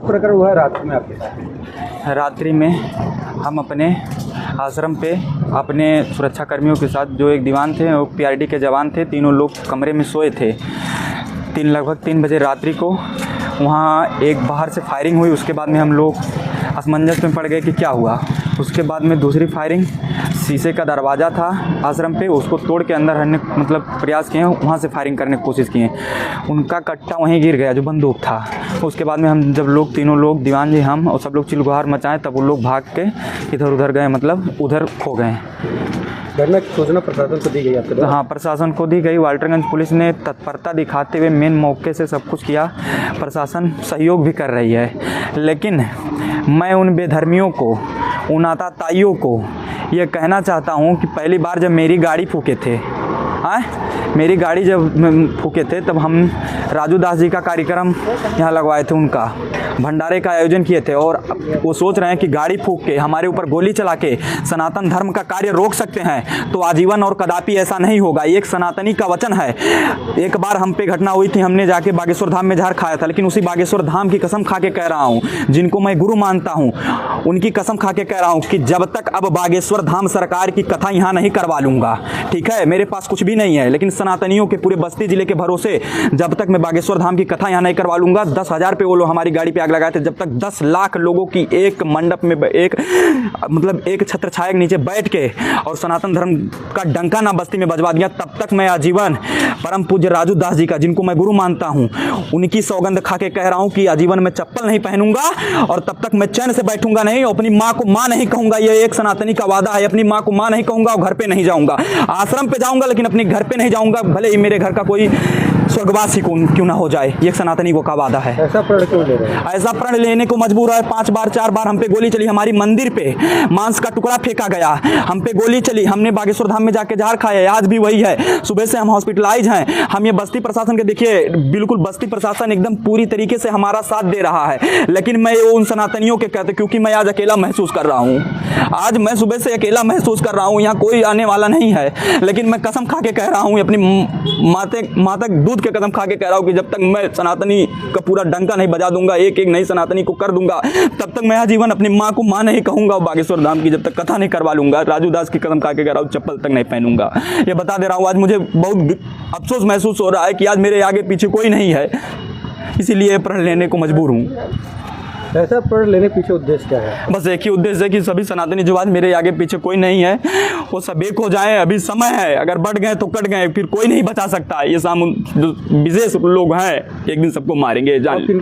प्रकरण हुआ है रात्रि में आपके साथ? रात्रि में हम अपने आश्रम पे अपने सुरक्षा कर्मियों के साथ, जो एक दीवान थे वो पीआरडी के जवान थे, तीनों लोग कमरे में सोए थे। लगभग 3 बजे रात्रि को वहाँ एक बाहर से फायरिंग हुई। उसके बाद में हम लोग असमंजस में पड़ गए कि क्या हुआ। उसके बाद में दूसरी फायरिंग, शीशे का दरवाज़ा था आश्रम पे, उसको तोड़ के अंदर हमने प्रयास किए, वहाँ से फायरिंग करने की कोशिश किए। उनका कट्टा वहीं गिर गया जो बंदूक था। उसके बाद में हम जब लोग तीनों लोग, दीवान जी, हम और सब लोग चिल्लाहट मचाएं, तब वो लोग भाग के इधर उधर गए, उधर खो गए। घटना की सूचना प्रशासन को दी गई आपके द्वारा? हाँ, प्रशासन को दी गई। वाल्टरगंज पुलिस ने तत्परता दिखाते हुए मेन मौके से सब कुछ किया। प्रशासन सहयोग भी कर रही है, लेकिन मैं उन बेधर्मियों को, उन आताताइयों को ये कहना चाहता हूँ कि पहली बार जब मेरी गाड़ी फूके थे, मेरी गाड़ी जब फूके थे, तब हम राजू दास जी का कार्यक्रम यहाँ लगवाए थे, उनका भंडारे का आयोजन किए थे, और वो सोच रहे हैं कि गाड़ी फूंक के हमारे ऊपर गोली चला के सनातन धर्म का कार्य रोक सकते हैं। तो आजीवन और कदापि ऐसा नहीं होगा। एक सनातनी का वचन है। एक बार हम पे घटना हुई थी, हमने जाके बागेश्वर धाम में जहर खाया था, लेकिन उसी बागेश्वर धाम की कसम खा के कह रहा हूँ, जिनको मैं गुरु मानता हूँ, उनकी कसम खा के कह रहा हूँ कि जब तक अब बागेश्वर धाम सरकार की कथा यहाँ नहीं करवा लूँगा, ठीक है, मेरे पास कुछ भी नहीं है, लेकिन सनातनियों के पूरे बस्ती जिले के भरोसे जब तक मैं बागेश्वर धाम की कथा यहाँ नहीं करवा लूँगा, 10,000 पे वो लोग हमारी गाड़ी पे आग लगाए थे। जब तक 10 लाख लोगों की एक मंडप में, एक छत्र छाया के नीचे बैठ के और सनातन धर्म का डंका ना बस्ती में बजवा दिया, तब तक मैं आजीवन परम पूज्य राजू दास जी का, जिनको मैं गुरु मानता हूँ, उनकी सौगंध खा के कह रहा हूँ कि आजीवन में चप्पल नहीं पहनूंगा और तब तक मैं चैन से बैठूंगा नहीं। अपनी माँ को माँ नहीं कहूंगा, ये एक सनातनी का वादा है। अपनी माँ को माँ नहीं कहूंगा और घर पे नहीं जाऊंगा। आश्रम पे जाऊंगा लेकिन अपने घर पे नहीं जाऊंगा, भले ही मेरे घर का कोई स्वर्गवासी क्यों ना हो जाए। ये एक सनातनी का वादा है। ऐसा प्रण क्यों ले रहे हैं? ऐसा प्रण लेने को मजबूर है। 5 बार 4 बार हम पे गोली चली, हमारी मंदिर पे मांस का टुकड़ा फेंका गया, हम पे गोली चली, हमने बागेश्वर धाम में जाके जहर खाया, आज भी वही है। सुबह से हम हॉस्पिटलाइज हैं। हम ये बस्ती प्रशासन के, देखिए बिल्कुल बस्ती प्रशासन एकदम पूरी तरीके से हमारा साथ दे रहा है, लेकिन मैं उन सनातनियों के कहते, क्योंकि मैं आज अकेला महसूस कर रहा हूँ। आज मैं सुबह से अकेला महसूस कर रहा हूँ, यहाँ कोई आने वाला नहीं है, लेकिन मैं कसम खा के कह रहा हूँ, अपनी माता दूध के कसम खा के कह रहा हूँ कि जब तक मैं सनातनी का पूरा डंका नहीं बजा दूंगा, एक एक नई सनातनी को कर दूंगा, तब तक मैं आजीवन अपनी माँ को माँ नहीं कहूंगा और बागेश्वर धाम की जब तक कथा नहीं करवा लूंगा। राजू दास की कसम खा के कह रहा हूँ, चप्पल तक नहीं पहनूंगा। ये बता दे रहा हूँ। आज मुझे बहुत अफसोस महसूस हो रहा है कि आज मेरे आगे पीछे कोई नहीं है, इसीलिए प्रण लेने को मजबूर हूँ। ऐसा प्रण लेने पीछे उद्देश्य क्या है? बस एक ही उद्देश्य है कि सभी सनातनी जो आज मेरे आगे पीछे कोई नहीं है, वो सब एक हो जाए। अभी समय है, अगर बढ़ गए तो कट गए, फिर कोई नहीं बचा सकता। ये जो विशेष लोग हैं, एक दिन सबको मारेंगे, जान।